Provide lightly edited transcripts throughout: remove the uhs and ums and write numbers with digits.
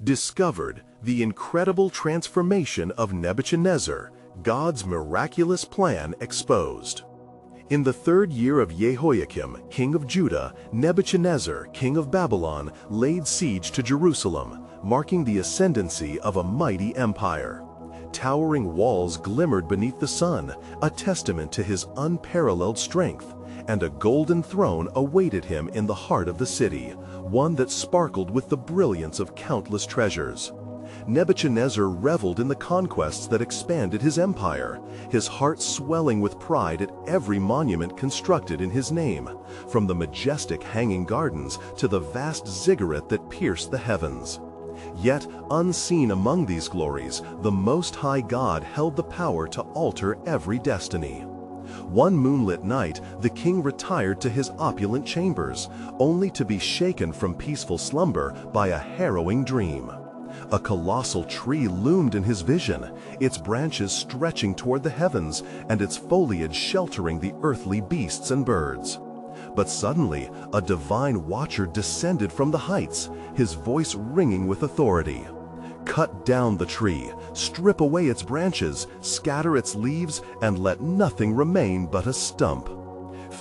discovered the incredible transformation of Nebuchadnezzar, God's miraculous plan exposed. In the 3rd year of Jehoiakim, king of Judah, Nebuchadnezzar, king of Babylon, laid siege to Jerusalem, marking the ascendancy of a mighty empire. Towering walls glimmered beneath the sun, a testament to his unparalleled strength, and a golden throne awaited him in the heart of the city, one that sparkled with the brilliance of countless treasures. Nebuchadnezzar reveled in the conquests that expanded his empire, his heart swelling with pride at every monument constructed in his name, from the majestic hanging gardens to the vast ziggurat that pierced the heavens. Yet, unseen among these glories, the Most High God held the power to alter every destiny. One moonlit night, the king retired to his opulent chambers, only to be shaken from peaceful slumber by a harrowing dream. A colossal tree loomed in his vision, its branches stretching toward the heavens and its foliage sheltering the earthly beasts and birds. But suddenly, a divine watcher descended from the heights, his voice ringing with authority. Cut down the tree, strip away its branches, scatter its leaves, and let nothing remain but a stump.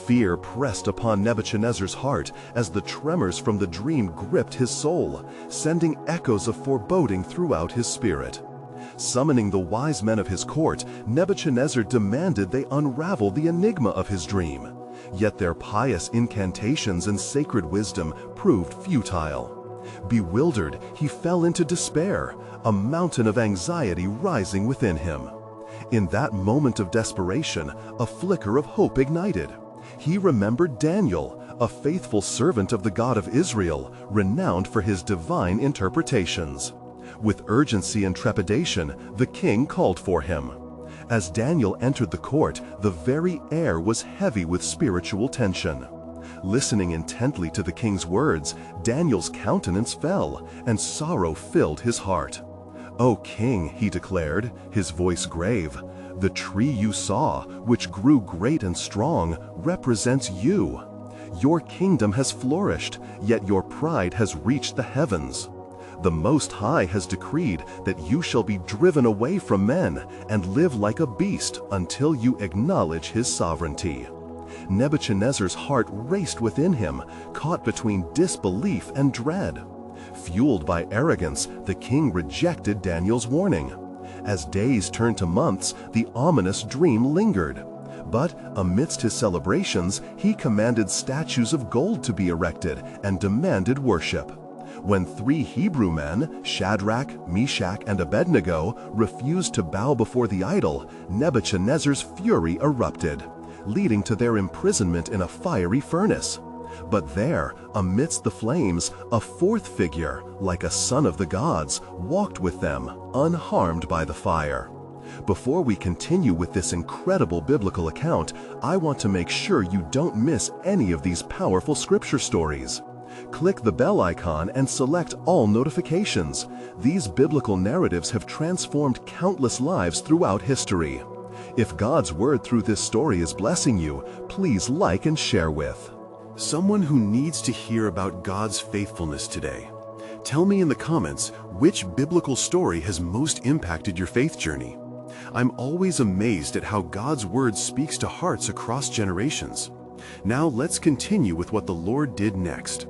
Fear pressed upon Nebuchadnezzar's heart as the tremors from the dream gripped his soul, sending echoes of foreboding throughout his spirit. Summoning the wise men of his court, Nebuchadnezzar demanded they unravel the enigma of his dream. Yet their pious incantations and sacred wisdom proved futile. Bewildered, he fell into despair, a mountain of anxiety rising within him. In that moment of desperation, a flicker of hope ignited. He remembered Daniel, a faithful servant of the God of Israel, renowned for his divine interpretations. With urgency and trepidation, the king called for him. As Daniel entered the court, the very air was heavy with spiritual tension. Listening intently to the king's words, Daniel's countenance fell, and sorrow filled his heart. "O king," he declared, his voice grave, "the tree you saw, which grew great and strong, represents you. Your kingdom has flourished, yet your pride has reached the heavens. The Most High has decreed that you shall be driven away from men and live like a beast until you acknowledge his sovereignty." Nebuchadnezzar's heart raced within him, caught between disbelief and dread. Fueled by arrogance, the king rejected Daniel's warning. As days turned to months, the ominous dream lingered. But amidst his celebrations, he commanded statues of gold to be erected and demanded worship. When 3 Hebrew men, Shadrach, Meshach, and Abednego, refused to bow before the idol, Nebuchadnezzar's fury erupted, leading to their imprisonment in a fiery furnace. But there, amidst the flames, a 4th figure, like a son of the gods, walked with them, unharmed by the fire. Before we continue with this incredible biblical account, I want to make sure you don't miss any of these powerful scripture stories. Click the bell icon and select all notifications. These biblical narratives have transformed countless lives throughout history. If God's word through this story is blessing you, please like and share with someone who needs to hear about God's faithfulness today. Tell me in the comments which biblical story has most impacted your faith journey. I'm always amazed at how God's word speaks to hearts across generations. Now let's continue with what the Lord did next.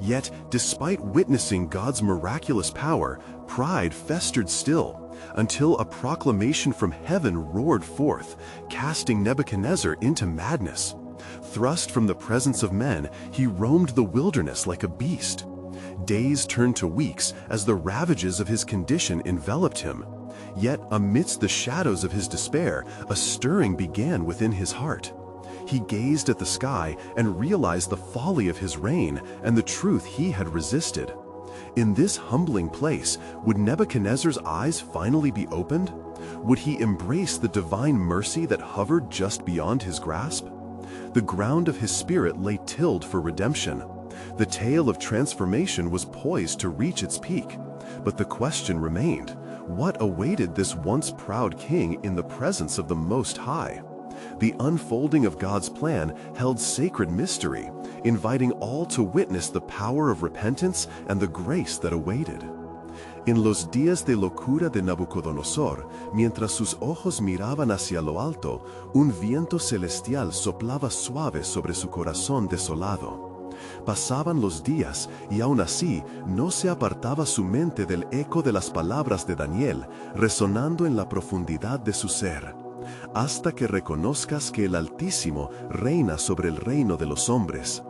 Yet, despite witnessing God's miraculous power, pride festered still, until a proclamation from heaven roared forth, casting Nebuchadnezzar into madness. Thrust from the presence of men, he roamed the wilderness like a beast. Days turned to weeks as the ravages of his condition enveloped him. Yet, amidst the shadows of his despair, a stirring began within his heart. He gazed at the sky and realized the folly of his reign and the truth he had resisted. In this humbling place, would Nebuchadnezzar's eyes finally be opened? Would he embrace the divine mercy that hovered just beyond his grasp? The ground of his spirit lay tilled for redemption. The tale of transformation was poised to reach its peak. But the question remained, what awaited this once proud king in the presence of the Most High? The unfolding of God's plan held sacred mystery, inviting all to witness the power of repentance and the grace that awaited. En los días de locura de Nabucodonosor, mientras sus ojos miraban hacia lo alto, un viento celestial soplaba suave sobre su corazón desolado. Pasaban los días y aún así no se apartaba su mente del eco de las palabras de Daniel, resonando en la profundidad de su ser. Hasta que reconozcas que el Altísimo reina sobre el reino de los hombres.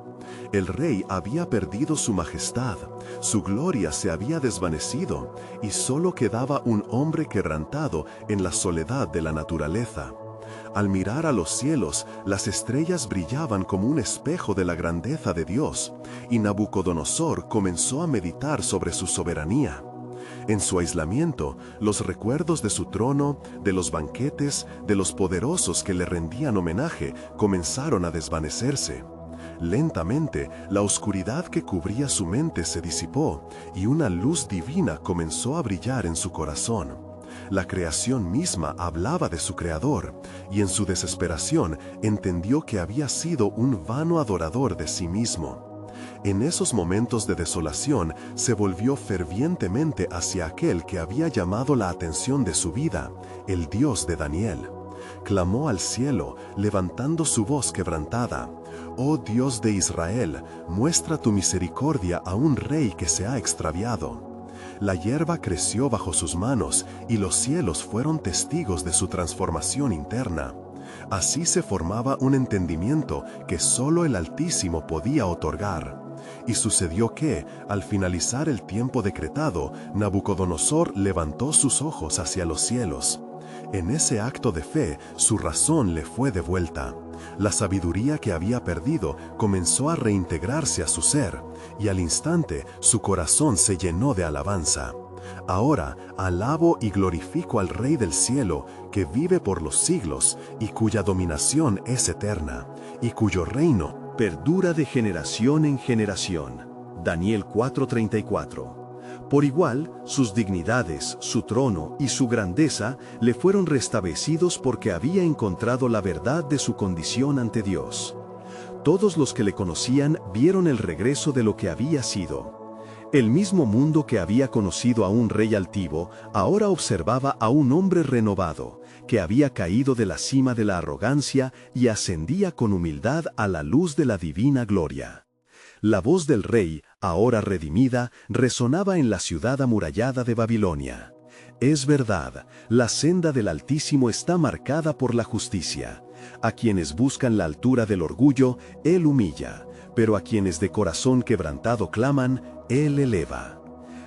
El rey había perdido su majestad, su gloria se había desvanecido, y solo quedaba un hombre quebrantado en la soledad de la naturaleza. Al mirar a los cielos, las estrellas brillaban como un espejo de la grandeza de Dios, y Nabucodonosor comenzó a meditar sobre su soberanía. En su aislamiento, los recuerdos de su trono, de los banquetes, de los poderosos que le rendían homenaje, comenzaron a desvanecerse. Lentamente, la oscuridad que cubría su mente se disipó y una luz divina comenzó a brillar en su corazón. La creación misma hablaba de su Creador, y en su desesperación entendió que había sido un vano adorador de sí mismo. En esos momentos de desolación se volvió fervientemente hacia aquel que había llamado la atención de su vida, el Dios de Daniel. Clamó al cielo, levantando su voz quebrantada: «Oh Dios de Israel, muestra tu misericordia a un rey que se ha extraviado». La hierba creció bajo sus manos y los cielos fueron testigos de su transformación interna. Así se formaba un entendimiento que solo el Altísimo podía otorgar. Y sucedió que, al finalizar el tiempo decretado, Nabucodonosor levantó sus ojos hacia los cielos. En ese acto de fe, su razón le fue devuelta. La sabiduría que había perdido comenzó a reintegrarse a su ser, y al instante su corazón se llenó de alabanza. Ahora alabo y glorifico al Rey del cielo, que vive por los siglos, y cuya dominación es eterna, y cuyo reino perdura de generación en generación. Daniel 4:34. Por igual, sus dignidades, su trono y su grandeza le fueron restablecidos porque había encontrado la verdad de su condición ante Dios. Todos los que le conocían vieron el regreso de lo que había sido. El mismo mundo que había conocido a un rey altivo, ahora observaba a un hombre renovado, que había caído de la cima de la arrogancia y ascendía con humildad a la luz de la divina gloria. La voz del rey, ahora redimida, resonaba en la ciudad amurallada de Babilonia. Es verdad, la senda del Altísimo está marcada por la justicia. A quienes buscan la altura del orgullo, Él humilla, pero a quienes de corazón quebrantado claman, Él eleva.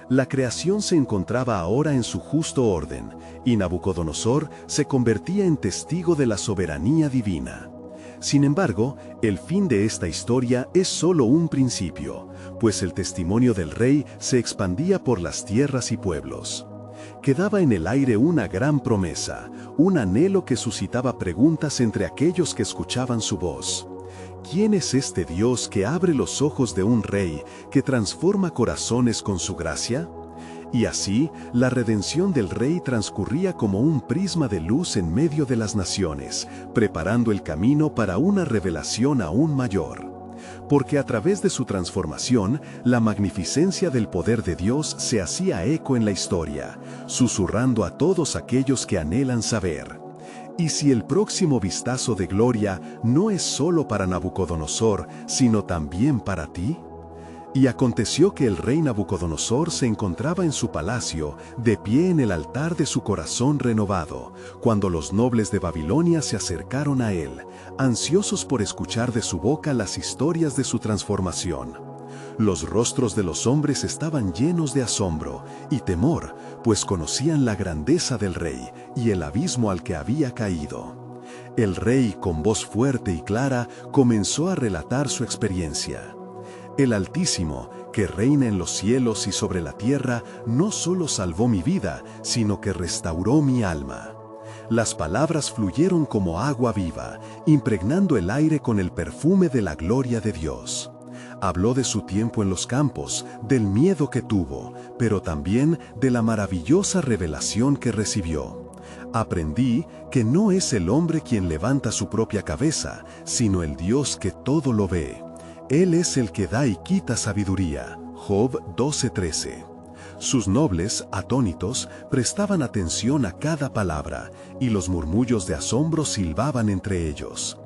La creación se encontraba ahora en su justo orden, y Nabucodonosor se convertía en testigo de la soberanía divina. Sin embargo, el fin de esta historia es solo un principio, pues el testimonio del rey se expandía por las tierras y pueblos. Quedaba en el aire una gran promesa, un anhelo que suscitaba preguntas entre aquellos que escuchaban su voz. ¿Quién es este Dios que abre los ojos de un rey, que transforma corazones con su gracia? Y así, la redención del rey transcurría como un prisma de luz en medio de las naciones, preparando el camino para una revelación aún mayor. Porque a través de su transformación, la magnificencia del poder de Dios se hacía eco en la historia, susurrando a todos aquellos que anhelan saber. ¿Y si el próximo vistazo de gloria no es solo para Nabucodonosor, sino también para ti? Y aconteció que el rey Nabucodonosor se encontraba en su palacio, de pie en el altar de su corazón renovado, cuando los nobles de Babilonia se acercaron a él, ansiosos por escuchar de su boca las historias de su transformación. Los rostros de los hombres estaban llenos de asombro y temor, pues conocían la grandeza del rey y el abismo al que había caído. El rey, con voz fuerte y clara, comenzó a relatar su experiencia. El Altísimo, que reina en los cielos y sobre la tierra, no solo salvó mi vida, sino que restauró mi alma. Las palabras fluyeron como agua viva, impregnando el aire con el perfume de la gloria de Dios. Habló de su tiempo en los campos, del miedo que tuvo, pero también de la maravillosa revelación que recibió. Aprendí que no es el hombre quien levanta su propia cabeza, sino el Dios que todo lo ve. Él es el que da y quita sabiduría. Job 12:13. Sus nobles, atónitos, prestaban atención a cada palabra, y los murmullos de asombro silbaban entre ellos.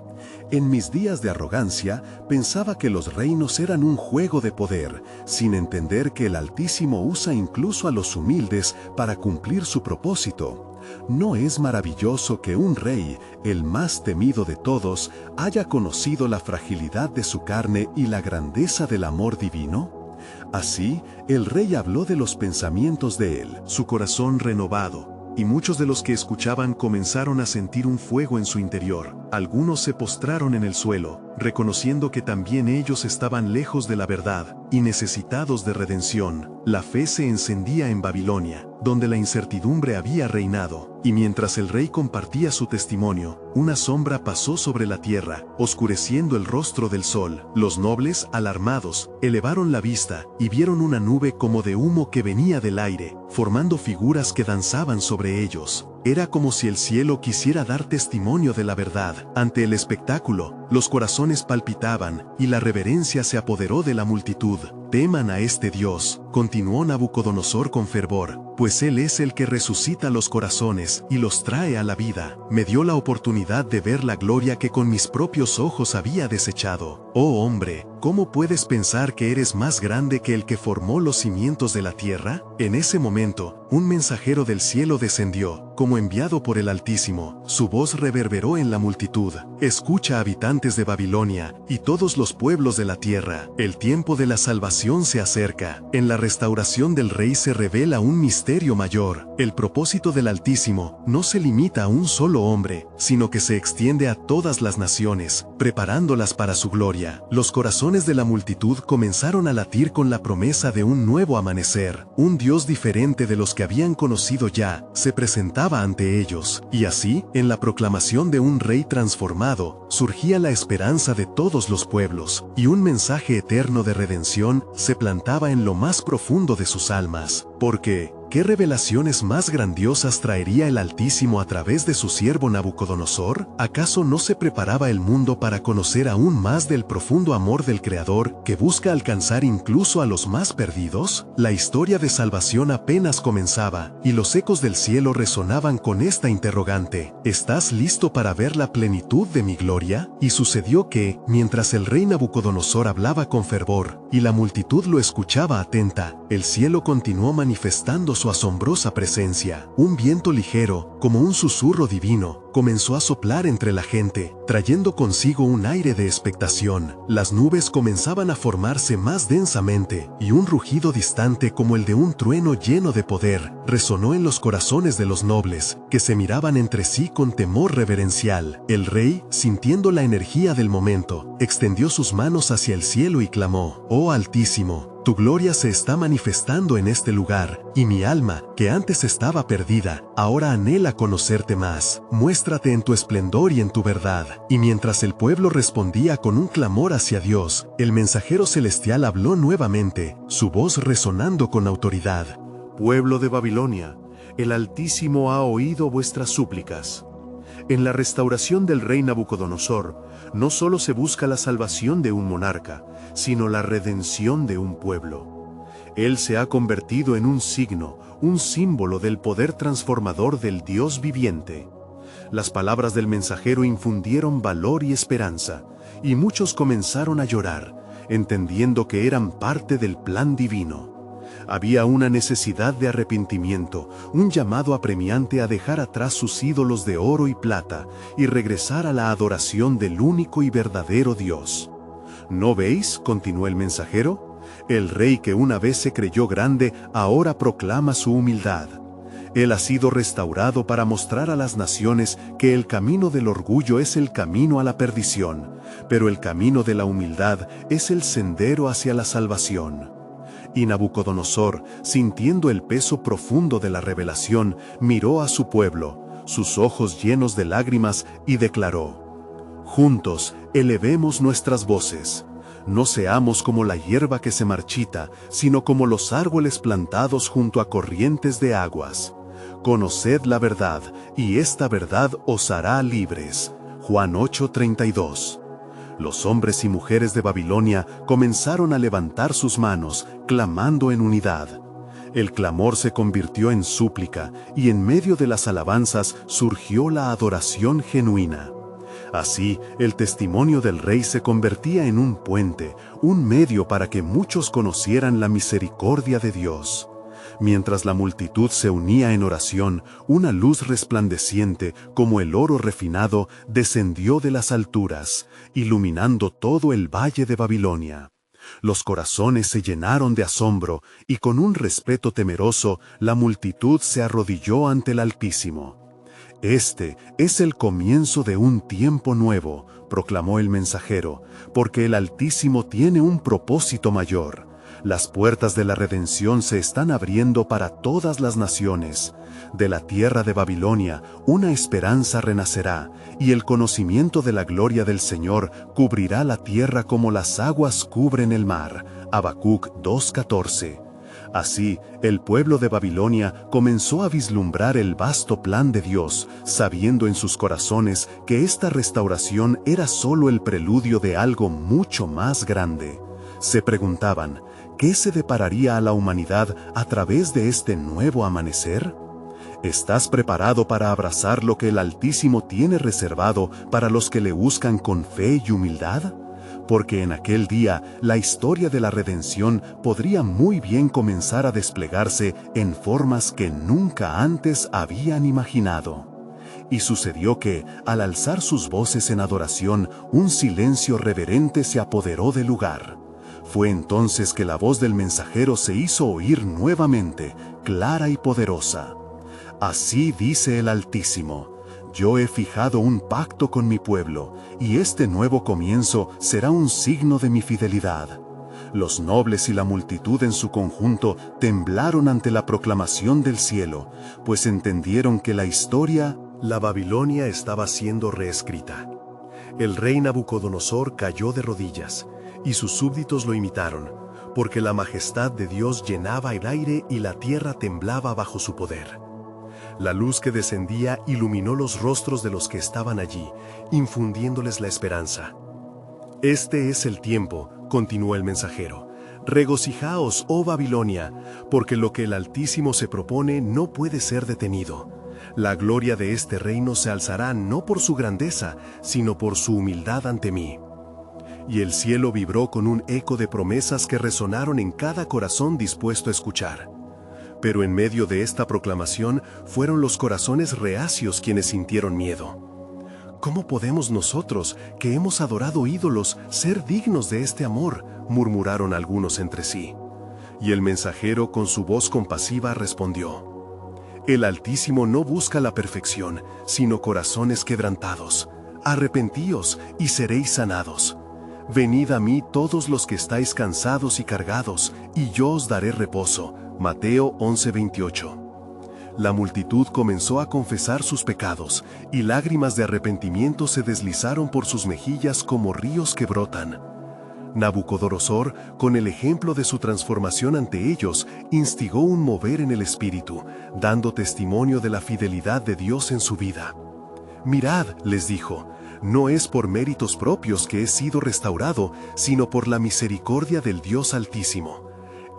En mis días de arrogancia, pensaba que los reinos eran un juego de poder, sin entender que el Altísimo usa incluso a los humildes para cumplir su propósito. ¿No es maravilloso que un rey, el más temido de todos, haya conocido la fragilidad de su carne y la grandeza del amor divino? Así, el rey habló de los pensamientos de él, su corazón renovado, y muchos de los que escuchaban comenzaron a sentir un fuego en su interior. Algunos se postraron en el suelo, reconociendo que también ellos estaban lejos de la verdad y necesitados de redención. La fe se encendía en Babilonia, donde la incertidumbre había reinado, y mientras el rey compartía su testimonio, una sombra pasó sobre la tierra, oscureciendo el rostro del sol. Los nobles, alarmados, elevaron la vista y vieron una nube como de humo que venía del aire, formando figuras que danzaban sobre ellos. Era como si el cielo quisiera dar testimonio de la verdad. Ante el espectáculo, los corazones palpitaban y la reverencia se apoderó de la multitud. Teman a este Dios, continuó Nabucodonosor con fervor, pues Él es el que resucita los corazones y los trae a la vida. Me dio la oportunidad de ver la gloria que con mis propios ojos había desechado. Oh hombre, ¿cómo puedes pensar que eres más grande que el que formó los cimientos de la tierra? En ese momento, un mensajero del cielo descendió, como enviado por el Altísimo. Su voz reverberó en la multitud. Escucha, habitantes de Babilonia, y todos los pueblos de la tierra. El tiempo de la salvación se acerca. En la restauración del rey se revela un misterio mayor. El propósito del Altísimo no se limita a un solo hombre, sino que se extiende a todas las naciones, preparándolas para su gloria. Los corazones de la multitud comenzaron a latir con la promesa de un nuevo amanecer. Un Dios diferente de los que habían conocido ya, se presentaba ante ellos, y así, en la proclamación de un rey transformado, surgía la esperanza de todos los pueblos, y un mensaje eterno de redención se plantaba en lo más profundo de sus almas. Porque, ¿qué revelaciones más grandiosas traería el Altísimo a través de su siervo Nabucodonosor? ¿Acaso no se preparaba el mundo para conocer aún más del profundo amor del Creador, que busca alcanzar incluso a los más perdidos? La historia de salvación apenas comenzaba, y los ecos del cielo resonaban con esta interrogante: ¿estás listo para ver la plenitud de mi gloria? Y sucedió que, mientras el rey Nabucodonosor hablaba con fervor, y la multitud lo escuchaba atenta, el cielo continuó manifestando su asombrosa presencia. Un viento ligero, como un susurro divino, comenzó a soplar entre la gente, trayendo consigo un aire de expectación. Las nubes comenzaban a formarse más densamente, y un rugido distante como el de un trueno lleno de poder resonó en los corazones de los nobles, que se miraban entre sí con temor reverencial. El rey, sintiendo la energía del momento, extendió sus manos hacia el cielo y clamó: «Oh Altísimo, tu gloria se está manifestando en este lugar, y mi alma, que antes estaba perdida, ahora anhela conocerte más. Muéstrate en tu esplendor y en tu verdad». Y mientras el pueblo respondía con un clamor hacia Dios, el mensajero celestial habló nuevamente, su voz resonando con autoridad: «Pueblo de Babilonia, el Altísimo ha oído vuestras súplicas. En la restauración del rey Nabucodonosor, no solo se busca la salvación de un monarca, sino la redención de un pueblo. Él se ha convertido en un signo, un símbolo del poder transformador del Dios viviente». Las palabras del mensajero infundieron valor y esperanza, y muchos comenzaron a llorar, entendiendo que eran parte del plan divino. Había una necesidad de arrepentimiento, un llamado apremiante a dejar atrás sus ídolos de oro y plata y regresar a la adoración del único y verdadero Dios. ¿No veis?, continuó el mensajero, el rey que una vez se creyó grande ahora proclama su humildad. Él ha sido restaurado para mostrar a las naciones que el camino del orgullo es el camino a la perdición, pero el camino de la humildad es el sendero hacia la salvación. Y Nabucodonosor, sintiendo el peso profundo de la revelación, miró a su pueblo, sus ojos llenos de lágrimas, y declaró: «Juntos, elevemos nuestras voces. No seamos como la hierba que se marchita, sino como los árboles plantados junto a corrientes de aguas. Conoced la verdad, y esta verdad os hará libres». Juan 8:32. Los hombres y mujeres de Babilonia comenzaron a levantar sus manos, clamando en unidad: El clamor se convirtió en súplica y en medio de las alabanzas surgió la adoración genuina. Así, el testimonio del rey se convertía en un puente, un medio para que muchos conocieran la misericordia de Dios. Mientras la multitud se unía en oración, una luz resplandeciente, como el oro refinado, descendió de las alturas, iluminando todo el valle de Babilonia. Los corazones se llenaron de asombro, y con un respeto temeroso, la multitud se arrodilló ante el Altísimo. Este es el comienzo de un tiempo nuevo, proclamó el mensajero, porque el Altísimo tiene un propósito mayor. Las puertas de la redención se están abriendo para todas las naciones. De la tierra de Babilonia, una esperanza renacerá, y el conocimiento de la gloria del Señor cubrirá la tierra como las aguas cubren el mar. Habacuc 2:14. Así, el pueblo de Babilonia comenzó a vislumbrar el vasto plan de Dios, sabiendo en sus corazones que esta restauración era solo el preludio de algo mucho más grande. Se preguntaban, ¿qué se depararía a la humanidad a través de este nuevo amanecer? ¿Estás preparado para abrazar lo que el Altísimo tiene reservado para los que le buscan con fe y humildad? Porque en aquel día la historia de la redención podría muy bien comenzar a desplegarse en formas que nunca antes habían imaginado. Y sucedió que, al alzar sus voces en adoración, un silencio reverente se apoderó del lugar. Fue entonces que la voz del mensajero se hizo oír nuevamente, clara y poderosa. Así dice el Altísimo: yo he fijado un pacto con mi pueblo, y este nuevo comienzo será un signo de mi fidelidad. Los nobles y la multitud en su conjunto temblaron ante la proclamación del cielo, pues entendieron que la Babilonia estaba siendo reescrita. El rey Nabucodonosor cayó de rodillas, y sus súbditos lo imitaron, porque la majestad de Dios llenaba el aire y la tierra temblaba bajo su poder. La luz que descendía iluminó los rostros de los que estaban allí, infundiéndoles la esperanza. Este es el tiempo, continuó el mensajero. Regocijaos, oh Babilonia, porque lo que el Altísimo se propone no puede ser detenido. La gloria de este reino se alzará no por su grandeza, sino por su humildad ante mí. Y el cielo vibró con un eco de promesas que resonaron en cada corazón dispuesto a escuchar. Pero en medio de esta proclamación fueron los corazones reacios quienes sintieron miedo. ¿Cómo podemos nosotros, que hemos adorado ídolos, ser dignos de este amor?, murmuraron algunos entre sí. Y el mensajero con su voz compasiva respondió: el Altísimo no busca la perfección, sino corazones quebrantados. Arrepentíos y seréis sanados. Venid a mí todos los que estáis cansados y cargados, y yo os daré reposo. Mateo 11:28. La multitud comenzó a confesar sus pecados, y lágrimas de arrepentimiento se deslizaron por sus mejillas como ríos que brotan. Nabucodonosor, con el ejemplo de su transformación ante ellos, instigó un mover en el espíritu, dando testimonio de la fidelidad de Dios en su vida. Mirad, les dijo, no es por méritos propios que he sido restaurado, sino por la misericordia del Dios Altísimo.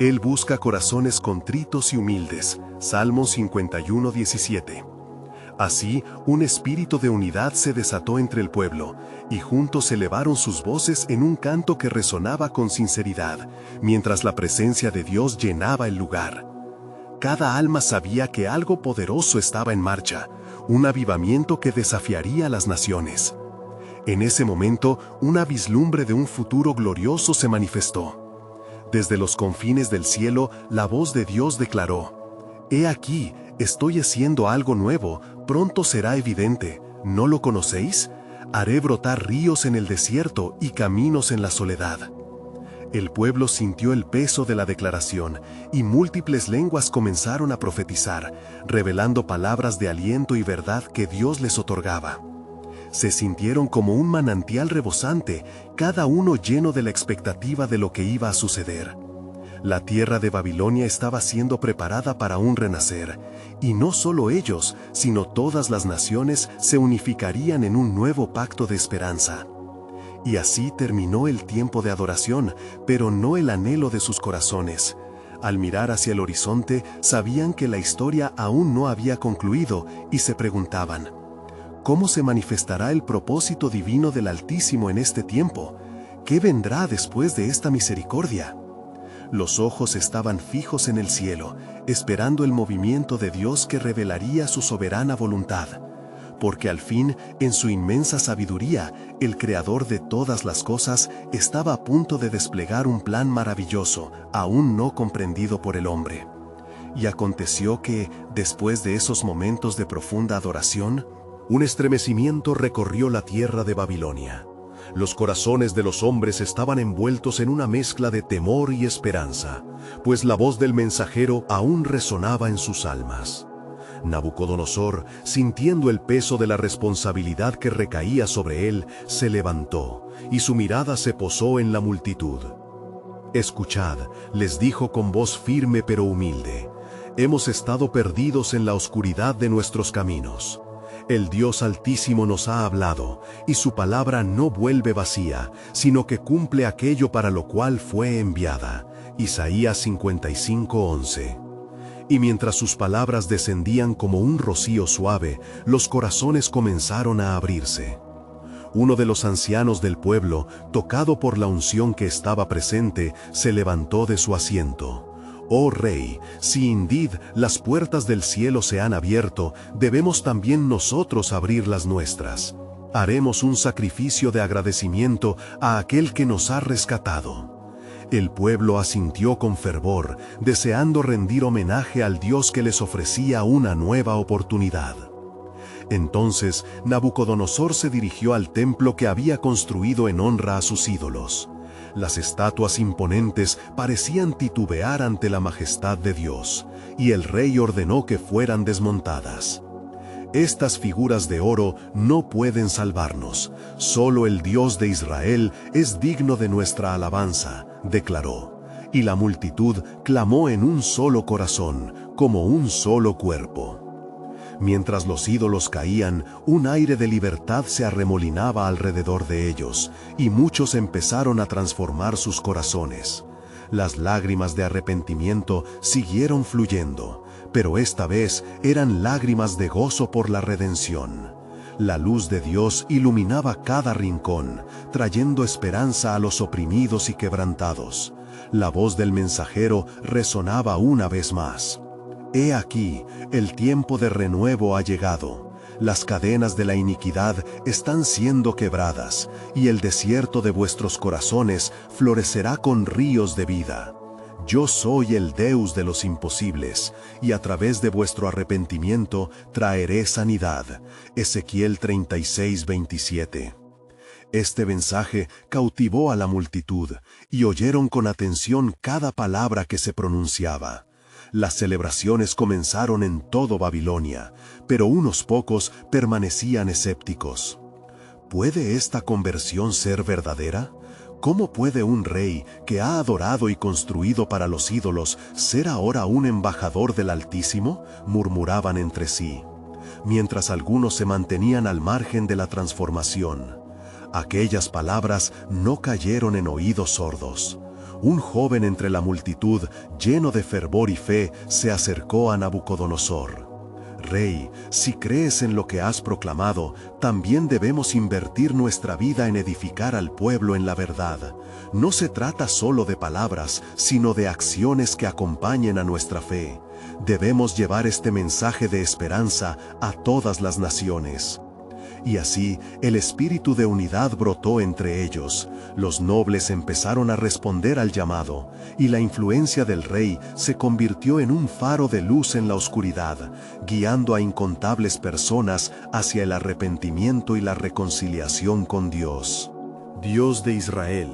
Él busca corazones contritos y humildes. Salmos 51:17. Así, un espíritu de unidad se desató entre el pueblo, y juntos elevaron sus voces en un canto que resonaba con sinceridad, mientras la presencia de Dios llenaba el lugar. Cada alma sabía que algo poderoso estaba en marcha, un avivamiento que desafiaría a las naciones. En ese momento, una vislumbre de un futuro glorioso se manifestó. Desde los confines del cielo, la voz de Dios declaró: «He aquí, estoy haciendo algo nuevo, pronto será evidente. ¿No lo conocéis? Haré brotar ríos en el desierto y caminos en la soledad». El pueblo sintió el peso de la declaración, y múltiples lenguas comenzaron a profetizar, revelando palabras de aliento y verdad que Dios les otorgaba. Se sintieron como un manantial rebosante, cada uno lleno de la expectativa de lo que iba a suceder. La tierra de Babilonia estaba siendo preparada para un renacer, y no solo ellos, sino todas las naciones se unificarían en un nuevo pacto de esperanza. Y así terminó el tiempo de adoración, pero no el anhelo de sus corazones. Al mirar hacia el horizonte, sabían que la historia aún no había concluido y se preguntaban, ¿cómo se manifestará el propósito divino del Altísimo en este tiempo? ¿Qué vendrá después de esta misericordia? Los ojos estaban fijos en el cielo, esperando el movimiento de Dios que revelaría su soberana voluntad. Porque al fin, en su inmensa sabiduría, el Creador de todas las cosas estaba a punto de desplegar un plan maravilloso, aún no comprendido por el hombre. Y aconteció que, después de esos momentos de profunda adoración, un estremecimiento recorrió la tierra de Babilonia. Los corazones de los hombres estaban envueltos en una mezcla de temor y esperanza, pues la voz del mensajero aún resonaba en sus almas. Nabucodonosor, sintiendo el peso de la responsabilidad que recaía sobre él, se levantó, y su mirada se posó en la multitud. «Escuchad», les dijo con voz firme pero humilde, «hemos estado perdidos en la oscuridad de nuestros caminos. El Dios Altísimo nos ha hablado, y su palabra no vuelve vacía, sino que cumple aquello para lo cual fue enviada». Isaías 55:11. Y mientras sus palabras descendían como un rocío suave, los corazones comenzaron a abrirse. Uno de los ancianos del pueblo, tocado por la unción que estaba presente, se levantó de su asiento. «Oh Rey, si indeed las puertas del cielo se han abierto, debemos también nosotros abrir las nuestras. Haremos un sacrificio de agradecimiento a aquel que nos ha rescatado». El pueblo asintió con fervor, deseando rendir homenaje al Dios que les ofrecía una nueva oportunidad. Entonces Nabucodonosor se dirigió al templo que había construido en honra a sus ídolos. Las estatuas imponentes parecían titubear ante la majestad de Dios, y el rey ordenó que fueran desmontadas. «Estas figuras de oro no pueden salvarnos. Solo el Dios de Israel es digno de nuestra alabanza», declaró. Y la multitud clamó en un solo corazón, como un solo cuerpo. Mientras los ídolos caían, un aire de libertad se arremolinaba alrededor de ellos, y muchos empezaron a transformar sus corazones. Las lágrimas de arrepentimiento siguieron fluyendo, pero esta vez eran lágrimas de gozo por la redención. La luz de Dios iluminaba cada rincón, trayendo esperanza a los oprimidos y quebrantados. La voz del mensajero resonaba una vez más. «He aquí, el tiempo de renuevo ha llegado. Las cadenas de la iniquidad están siendo quebradas, y el desierto de vuestros corazones florecerá con ríos de vida. Yo soy el Deus de los imposibles, y a través de vuestro arrepentimiento traeré sanidad». Ezequiel 36:27. Este mensaje cautivó a la multitud, y oyeron con atención cada palabra que se pronunciaba. Las celebraciones comenzaron en todo Babilonia, pero unos pocos permanecían escépticos. ¿Puede esta conversión ser verdadera? ¿Cómo puede un rey que ha adorado y construido para los ídolos ser ahora un embajador del Altísimo?, murmuraban entre sí, mientras algunos se mantenían al margen de la transformación. Aquellas palabras no cayeron en oídos sordos. Un joven entre la multitud, lleno de fervor y fe, se acercó a Nabucodonosor. «Rey, si crees en lo que has proclamado, también debemos invertir nuestra vida en edificar al pueblo en la verdad. No se trata solo de palabras, sino de acciones que acompañen a nuestra fe. Debemos llevar este mensaje de esperanza a todas las naciones». Y así el espíritu de unidad brotó entre ellos. Los nobles empezaron a responder al llamado, y la influencia del rey se convirtió en un faro de luz en la oscuridad, guiando a incontables personas hacia el arrepentimiento y la reconciliación con Dios. Dios de Israel.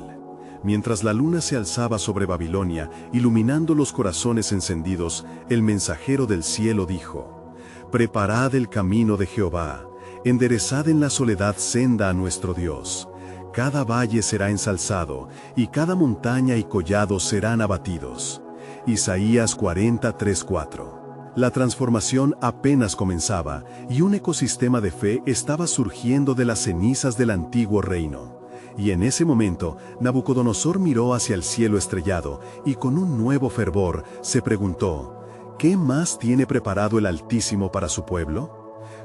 Mientras la luna se alzaba sobre Babilonia, iluminando los corazones encendidos, el mensajero del cielo dijo: «Preparad el camino de Jehová, enderezad en la soledad senda a nuestro Dios. Cada valle será ensalzado, y cada montaña y collado serán abatidos». Isaías 43:4. La transformación apenas comenzaba, y un ecosistema de fe estaba surgiendo de las cenizas del antiguo reino. Y en ese momento, Nabucodonosor miró hacia el cielo estrellado y con un nuevo fervor se preguntó, ¿qué más tiene preparado el Altísimo para su pueblo?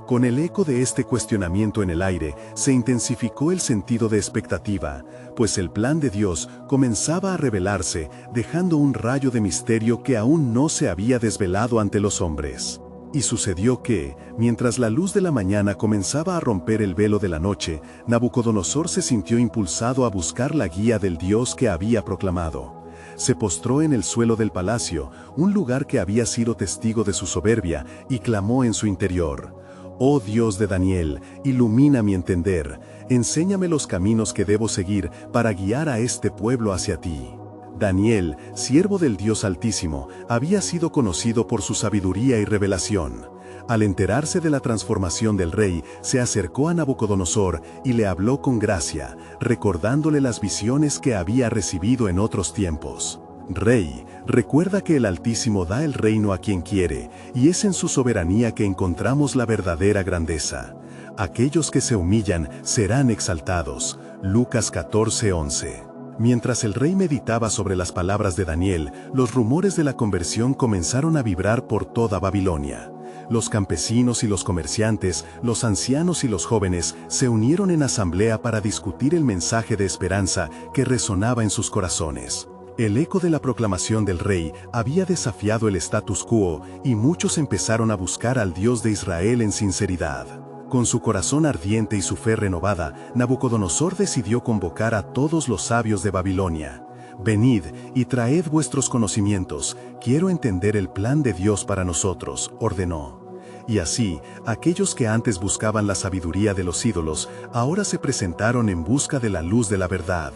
Con el eco de este cuestionamiento en el aire, se intensificó el sentido de expectativa, pues el plan de Dios comenzaba a revelarse, dejando un rayo de misterio que aún no se había desvelado ante los hombres. Y sucedió que, mientras la luz de la mañana comenzaba a romper el velo de la noche, Nabucodonosor se sintió impulsado a buscar la guía del Dios que había proclamado. Se postró en el suelo del palacio, un lugar que había sido testigo de su soberbia, y clamó en su interior: «Oh Dios de Daniel, ilumina mi entender, enséñame los caminos que debo seguir para guiar a este pueblo hacia ti». Daniel, siervo del Dios Altísimo, había sido conocido por su sabiduría y revelación. Al enterarse de la transformación del rey, se acercó a Nabucodonosor y le habló con gracia, recordándole las visiones que había recibido en otros tiempos. «Rey, recuerda que el Altísimo da el reino a quien quiere, y es en su soberanía que encontramos la verdadera grandeza. Aquellos que se humillan serán exaltados». Lucas 14:11. Mientras el rey meditaba sobre las palabras de Daniel, los rumores de la conversión comenzaron a vibrar por toda Babilonia. Los campesinos y los comerciantes, los ancianos y los jóvenes se unieron en asamblea para discutir el mensaje de esperanza que resonaba en sus corazones. El eco de la proclamación del rey había desafiado el status quo y muchos empezaron a buscar al Dios de Israel en sinceridad. Con su corazón ardiente y su fe renovada, Nabucodonosor decidió convocar a todos los sabios de Babilonia. «Venid y traed vuestros conocimientos, quiero entender el plan de Dios para nosotros», ordenó. Y así, aquellos que antes buscaban la sabiduría de los ídolos, ahora se presentaron en busca de la luz de la verdad.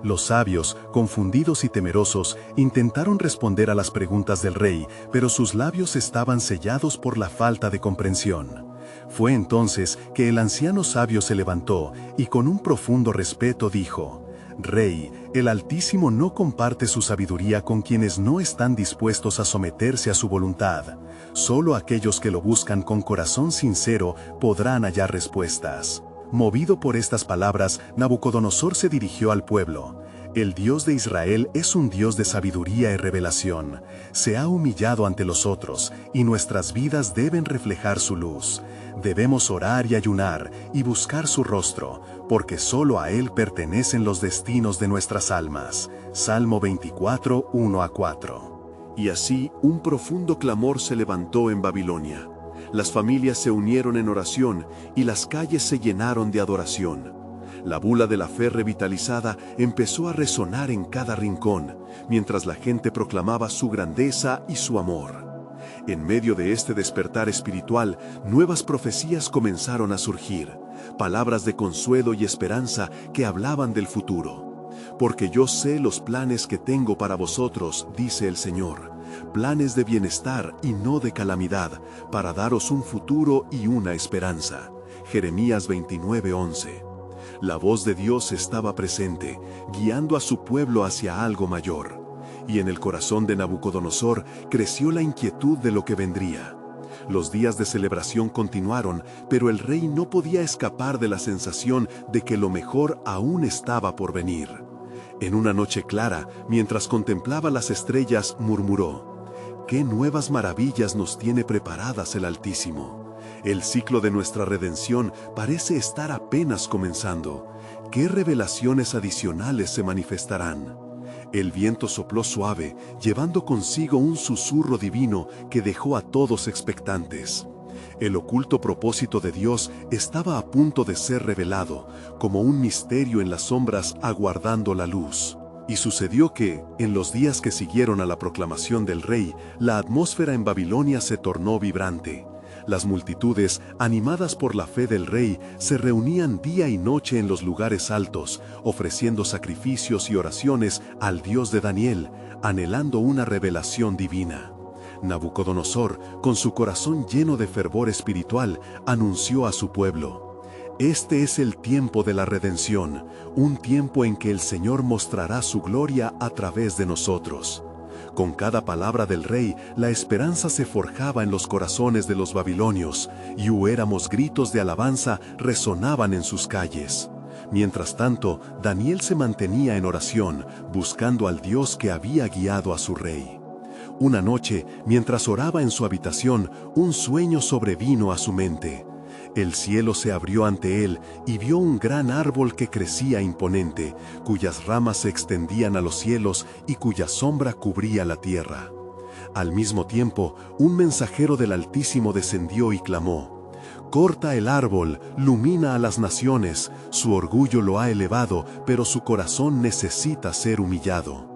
Los sabios, confundidos y temerosos, intentaron responder a las preguntas del rey, pero sus labios estaban sellados por la falta de comprensión. Fue entonces que el anciano sabio se levantó y con un profundo respeto dijo: «Rey, el Altísimo no comparte su sabiduría con quienes no están dispuestos a someterse a su voluntad. Solo aquellos que lo buscan con corazón sincero podrán hallar respuestas». Movido por estas palabras, Nabucodonosor se dirigió al pueblo. «El Dios de Israel es un Dios de sabiduría y revelación. Se ha humillado ante los otros, y nuestras vidas deben reflejar su luz. Debemos orar y ayunar, y buscar su rostro, porque solo a Él pertenecen los destinos de nuestras almas». Salmo 24, 1-4. Y así un profundo clamor se levantó en Babilonia. Las familias se unieron en oración y las calles se llenaron de adoración. La bula de la fe revitalizada empezó a resonar en cada rincón, mientras la gente proclamaba su grandeza y su amor. En medio de este despertar espiritual, nuevas profecías comenzaron a surgir, palabras de consuelo y esperanza que hablaban del futuro. «Porque yo sé los planes que tengo para vosotros», dice el Señor, «planes de bienestar y no de calamidad, para daros un futuro y una esperanza». Jeremías 29:11. La voz de Dios estaba presente, guiando a su pueblo hacia algo mayor. Y en el corazón de Nabucodonosor creció la inquietud de lo que vendría. Los días de celebración continuaron, pero el rey no podía escapar de la sensación de que lo mejor aún estaba por venir. En una noche clara, mientras contemplaba las estrellas, murmuró: «¿Qué nuevas maravillas nos tiene preparadas el Altísimo? El ciclo de nuestra redención parece estar apenas comenzando. ¿Qué revelaciones adicionales se manifestarán?». El viento sopló suave, llevando consigo un susurro divino que dejó a todos expectantes. El oculto propósito de Dios estaba a punto de ser revelado, como un misterio en las sombras aguardando la luz. Y sucedió que, en los días que siguieron a la proclamación del rey, la atmósfera en Babilonia se tornó vibrante. Las multitudes, animadas por la fe del rey, se reunían día y noche en los lugares altos, ofreciendo sacrificios y oraciones al Dios de Daniel, anhelando una revelación divina. Nabucodonosor, con su corazón lleno de fervor espiritual, anunció a su pueblo: «Este es el tiempo de la redención, un tiempo en que el Señor mostrará su gloria a través de nosotros». Con cada palabra del rey, la esperanza se forjaba en los corazones de los babilonios, y huéramos gritos de alabanza resonaban en sus calles. Mientras tanto, Daniel se mantenía en oración, buscando al Dios que había guiado a su rey. Una noche, mientras oraba en su habitación, un sueño sobrevino a su mente. El cielo se abrió ante él y vio un gran árbol que crecía imponente, cuyas ramas se extendían a los cielos y cuya sombra cubría la tierra. Al mismo tiempo, un mensajero del Altísimo descendió y clamó: «Corta el árbol, ilumina a las naciones, su orgullo lo ha elevado, pero su corazón necesita ser humillado».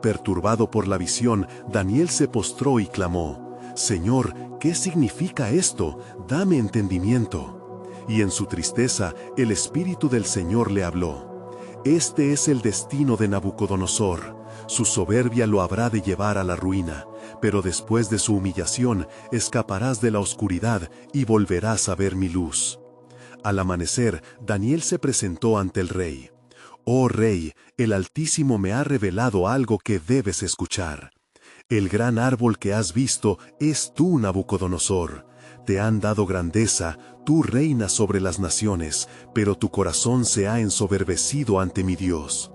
Perturbado por la visión, Daniel se postró y clamó: «Señor, ¿qué significa esto? Dame entendimiento». Y en su tristeza, el Espíritu del Señor le habló: «Este es el destino de Nabucodonosor. Su soberbia lo habrá de llevar a la ruina, pero después de su humillación escaparás de la oscuridad y volverás a ver mi luz». Al amanecer, Daniel se presentó ante el rey. «Oh rey, el Altísimo me ha revelado algo que debes escuchar. El gran árbol que has visto es tú, Nabucodonosor. Te han dado grandeza, tú reinas sobre las naciones, pero tu corazón se ha ensoberbecido ante mi Dios».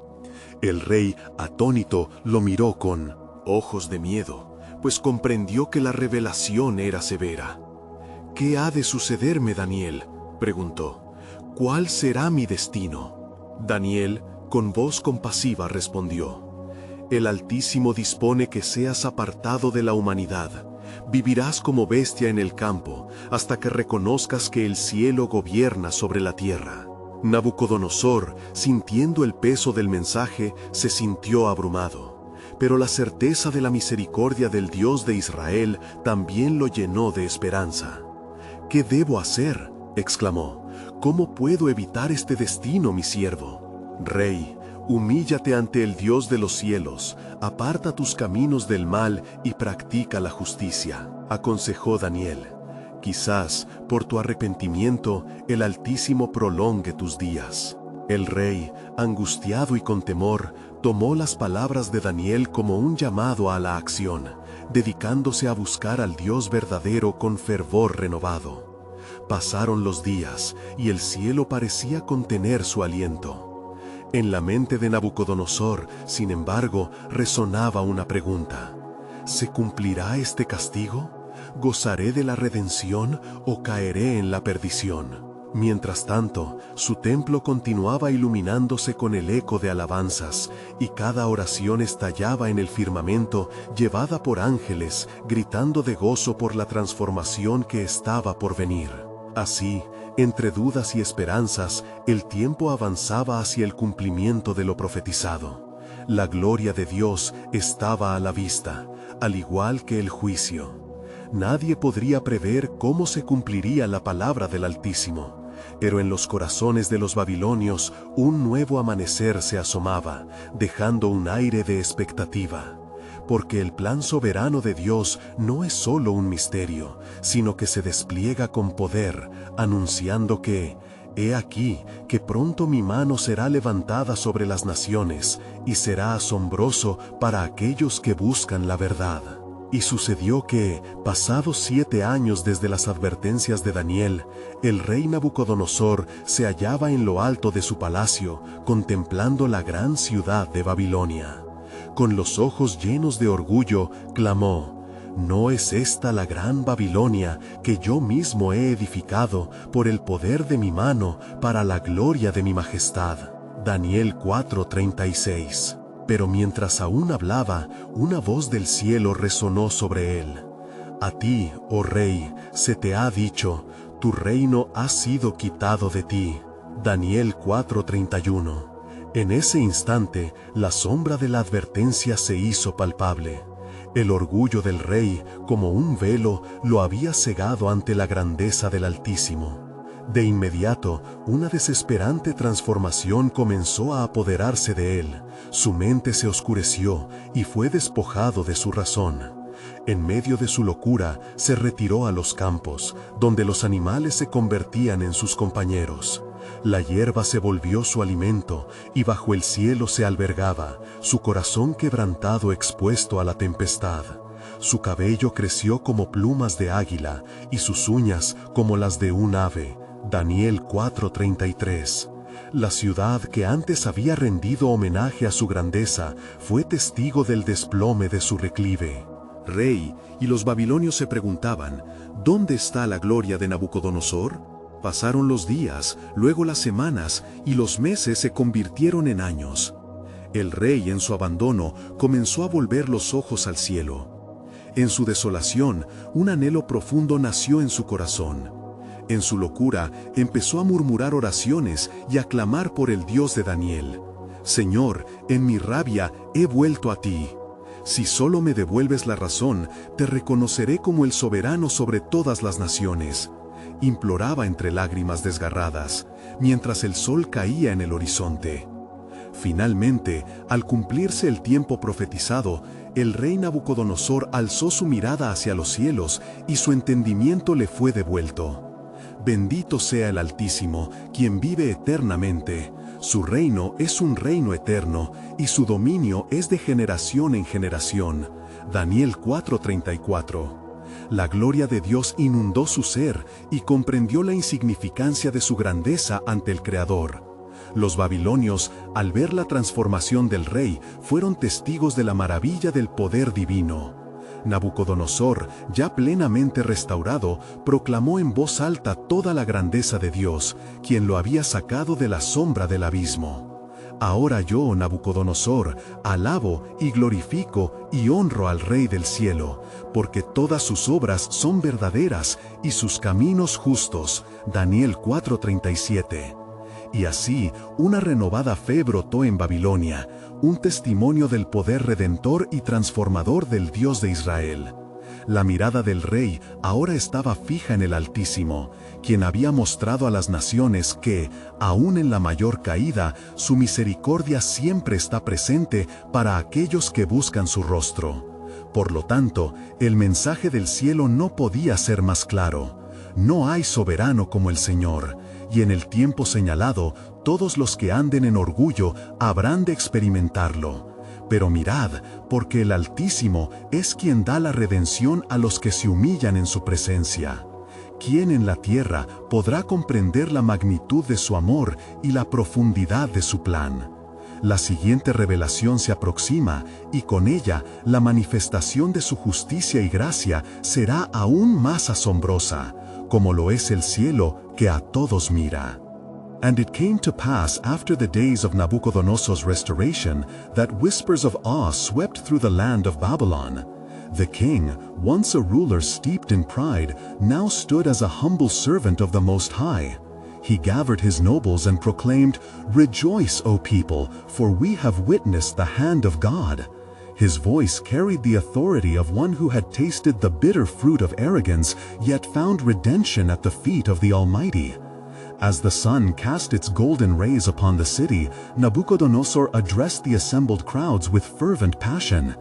El rey, atónito, lo miró con ojos de miedo, pues comprendió que la revelación era severa. «¿Qué ha de sucederme, Daniel?», preguntó. «¿Cuál será mi destino?». Daniel, con voz compasiva, respondió: «El Altísimo dispone que seas apartado de la humanidad. Vivirás como bestia en el campo, hasta que reconozcas que el cielo gobierna sobre la tierra». Nabucodonosor, sintiendo el peso del mensaje, se sintió abrumado, pero la certeza de la misericordia del Dios de Israel también lo llenó de esperanza. «¿Qué debo hacer?», exclamó. «¿Cómo puedo evitar este destino, mi siervo?». «Rey, humíllate ante el Dios de los cielos, aparta tus caminos del mal y practica la justicia», aconsejó Daniel. «Quizás, por tu arrepentimiento, el Altísimo prolongue tus días». El rey, angustiado y con temor, tomó las palabras de Daniel como un llamado a la acción, dedicándose a buscar al Dios verdadero con fervor renovado. Pasaron los días, y el cielo parecía contener su aliento. En la mente de Nabucodonosor, sin embargo, resonaba una pregunta: ¿se cumplirá este castigo? ¿Gozaré de la redención o caeré en la perdición? Mientras tanto, su templo continuaba iluminándose con el eco de alabanzas, y cada oración estallaba en el firmamento, llevada por ángeles, gritando de gozo por la transformación que estaba por venir. Así, entre dudas y esperanzas, el tiempo avanzaba hacia el cumplimiento de lo profetizado. La gloria de Dios estaba a la vista, al igual que el juicio. Nadie podría prever cómo se cumpliría la palabra del Altísimo, pero en los corazones de los babilonios un nuevo amanecer se asomaba, dejando un aire de expectativa. Porque el plan soberano de Dios no es solo un misterio, sino que se despliega con poder, anunciando que: «He aquí que pronto mi mano será levantada sobre las naciones, y será asombroso para aquellos que buscan la verdad». Y sucedió que, pasados 7 años desde las advertencias de Daniel, el rey Nabucodonosor se hallaba en lo alto de su palacio, contemplando la gran ciudad de Babilonia. Con los ojos llenos de orgullo, clamó: «¿No es esta la gran Babilonia que yo mismo he edificado por el poder de mi mano para la gloria de mi majestad?» Daniel 4:36. Pero mientras aún hablaba, una voz del cielo resonó sobre él: «A ti, oh rey, se te ha dicho, tu reino ha sido quitado de ti». Daniel 4:31. En ese instante, la sombra de la advertencia se hizo palpable. El orgullo del rey, como un velo, lo había cegado ante la grandeza del Altísimo. De inmediato, una desesperante transformación comenzó a apoderarse de él. Su mente se oscureció y fue despojado de su razón. En medio de su locura, se retiró a los campos, donde los animales se convertían en sus compañeros. La hierba se volvió su alimento, y bajo el cielo se albergaba, su corazón quebrantado expuesto a la tempestad. Su cabello creció como plumas de águila, y sus uñas como las de un ave. Daniel 4:33. La ciudad que antes había rendido homenaje a su grandeza fue testigo del desplome de su declive. Rey, y los babilonios se preguntaban, ¿dónde está la gloria de Nabucodonosor? Pasaron los días, luego las semanas, y los meses se convirtieron en años. El rey, en su abandono, comenzó a volver los ojos al cielo. En su desolación, un anhelo profundo nació en su corazón. En su locura, empezó a murmurar oraciones y a clamar por el Dios de Daniel. Señor, en mi rabia he vuelto a ti. Si solo me devuelves la razón, te reconoceré como el soberano sobre todas las naciones. Imploraba entre lágrimas desgarradas, mientras el sol caía en el horizonte. Finalmente, al cumplirse el tiempo profetizado, el rey Nabucodonosor alzó su mirada hacia los cielos y su entendimiento le fue devuelto. Bendito sea el Altísimo, quien vive eternamente. Su reino es un reino eterno, y su dominio es de generación en generación. Daniel 4:34. La gloria de Dios inundó su ser y comprendió la insignificancia de su grandeza ante el Creador. Los babilonios, al ver la transformación del rey, fueron testigos de la maravilla del poder divino. Nabucodonosor, ya plenamente restaurado, proclamó en voz alta toda la grandeza de Dios, quien lo había sacado de la sombra del abismo. Ahora yo, Nabucodonosor, alabo y glorifico y honro al Rey del cielo, porque todas sus obras son verdaderas y sus caminos justos. Daniel 4:37. Y así, una renovada fe brotó en Babilonia, un testimonio del poder redentor y transformador del Dios de Israel. La mirada del rey ahora estaba fija en el Altísimo, quien había mostrado a las naciones que, aun en la mayor caída, su misericordia siempre está presente para aquellos que buscan su rostro. Por lo tanto, el mensaje del cielo no podía ser más claro. No hay soberano como el Señor, y en el tiempo señalado, todos los que anden en orgullo habrán de experimentarlo. Pero mirad, porque el Altísimo es quien da la redención a los que se humillan en su presencia. ¿Quién en la tierra podrá comprender la magnitud de su amor y la profundidad de su plan? La siguiente revelación se aproxima, y con ella la manifestación de su justicia y gracia será aún más asombrosa, como lo es el cielo que a todos mira. And it came to pass after the days of Nabucodonosor's restoration that whispers of awe swept through the land of Babylon. The king, once a ruler steeped in pride, now stood as a humble servant of the Most High. He gathered his nobles and proclaimed, "Rejoice, O people, for we have witnessed the hand of God." His voice carried the authority of one who had tasted the bitter fruit of arrogance, yet found redemption at the feet of the Almighty. As the sun cast its golden rays upon the city, Nabucodonosor addressed the assembled crowds with fervent passion.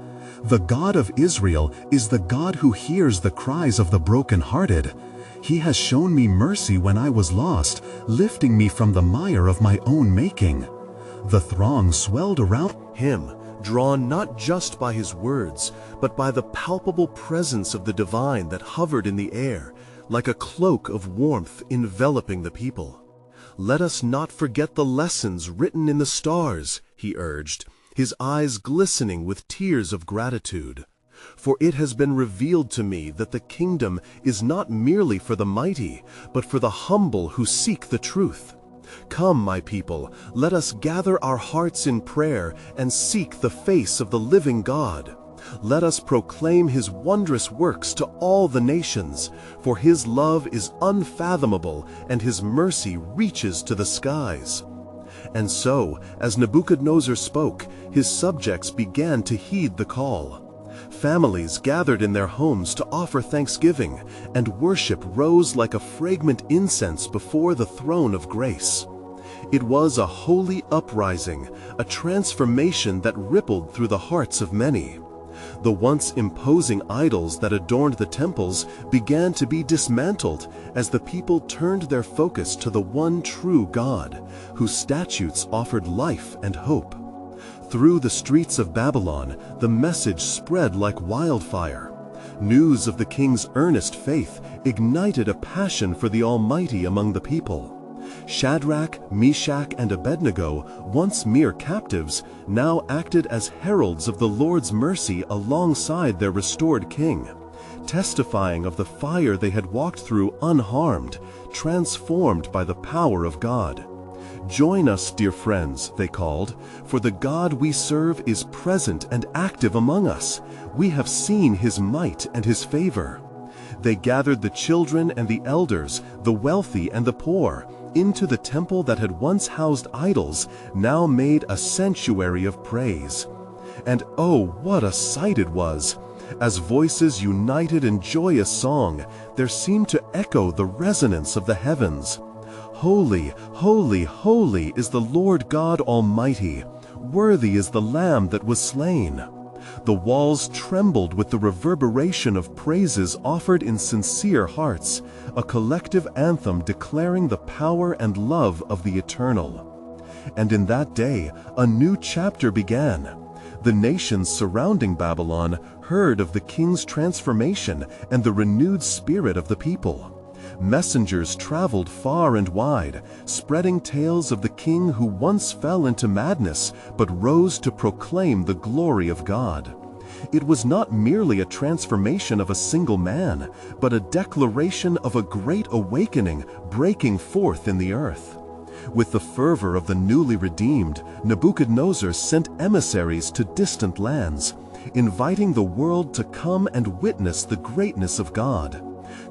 "The God of Israel is the God who hears the cries of the broken-hearted. He has shown me mercy when I was lost, lifting me from the mire of my own making." The throng swelled around him, drawn not just by his words, but by the palpable presence of the divine that hovered in the air, like a cloak of warmth enveloping the people. "Let us not forget the lessons written in the stars," he urged, his eyes glistening with tears of gratitude. "For it has been revealed to me that the kingdom is not merely for the mighty, but for the humble who seek the truth. Come, my people, let us gather our hearts in prayer and seek the face of the living God. Let us proclaim his wondrous works to all the nations, for his love is unfathomable and his mercy reaches to the skies." And so, as Nebuchadnezzar spoke, his subjects began to heed the call. Families gathered in their homes to offer thanksgiving, and worship rose like a fragrant incense before the throne of grace. It was a holy uprising, a transformation that rippled through the hearts of many. The once imposing idols that adorned the temples began to be dismantled as the people turned their focus to the one true God, whose statutes offered life and hope. Through the streets of Babylon, the message spread like wildfire. News of the king's earnest faith ignited a passion for the Almighty among the people. Shadrach, Meshach, and Abednego, once mere captives, now acted as heralds of the Lord's mercy alongside their restored king, testifying of the fire they had walked through unharmed, transformed by the power of God. "Join us, dear friends," they called, "for the God we serve is present and active among us. We have seen his might and his favor." They gathered the children and the elders, the wealthy and the poor, into the temple that had once housed idols, now made a sanctuary of praise. And oh, what a sight it was! As voices united in joyous song, there seemed to echo the resonance of the heavens. "Holy, holy, holy is the Lord God Almighty. Worthy is the Lamb that was slain." The walls trembled with the reverberation of praises offered in sincere hearts, a collective anthem declaring the power and love of the Eternal. And in that day, a new chapter began. The nations surrounding Babylon heard of the king's transformation and the renewed spirit of the people. Messengers traveled far and wide, spreading tales of the king who once fell into madness but rose to proclaim the glory of God. It was not merely a transformation of a single man, but a declaration of a great awakening breaking forth in the earth. With the fervor of the newly redeemed, Nebuchadnezzar sent emissaries to distant lands, inviting the world to come and witness the greatness of God.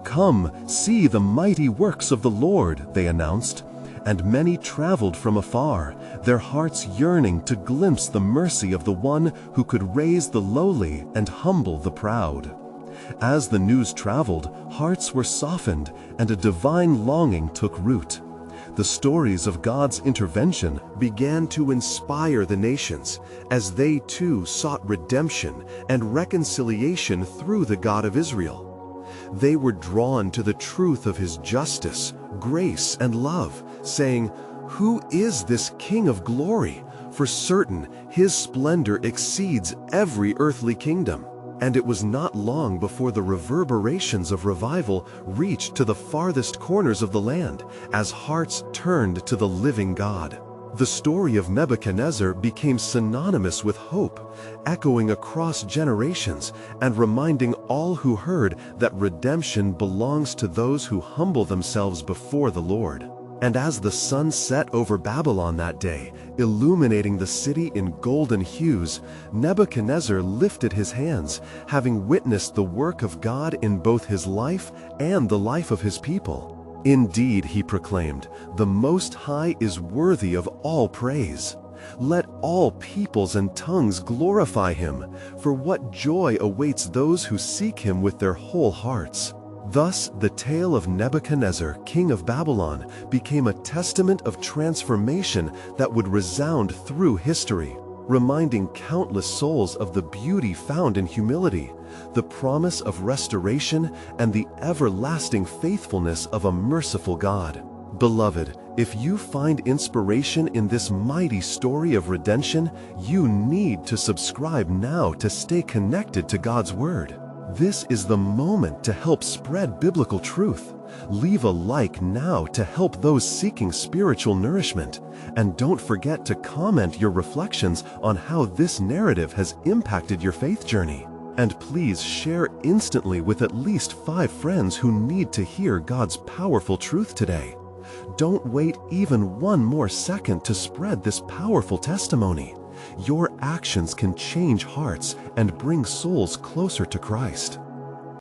"Come, see the mighty works of the Lord," they announced, and many traveled from afar, their hearts yearning to glimpse the mercy of the one who could raise the lowly and humble the proud. As the news traveled, hearts were softened and a divine longing took root. The stories of God's intervention began to inspire the nations as they too sought redemption and reconciliation through the God of Israel. They were drawn to the truth of his justice, grace, and love, saying, "Who is this King of glory? For certain, his splendor exceeds every earthly kingdom." And it was not long before the reverberations of revival reached to the farthest corners of the land, as hearts turned to the living God. The story of Nebuchadnezzar became synonymous with hope, echoing across generations and reminding all who heard that redemption belongs to those who humble themselves before the Lord. And as the sun set over Babylon that day, illuminating the city in golden hues, Nebuchadnezzar lifted his hands, having witnessed the work of God in both his life and the life of his people. "Indeed," he proclaimed, "the Most High is worthy of all praise. Let all peoples and tongues glorify him, for what joy awaits those who seek him with their whole hearts." Thus, the tale of Nebuchadnezzar, king of Babylon, became a testament of transformation that would resound through history, reminding countless souls of the beauty found in humility, the promise of restoration, and the everlasting faithfulness of a merciful God. Beloved, if you find inspiration in this mighty story of redemption, you need to subscribe now to stay connected to God's Word. This is the moment to help spread biblical truth. Leave a like now to help those seeking spiritual nourishment. And don't forget to comment your reflections on how this narrative has impacted your faith journey. And please share instantly with at least 5 friends who need to hear God's powerful truth today. Don't wait even one more second to spread this powerful testimony. Your actions can change hearts and bring souls closer to Christ.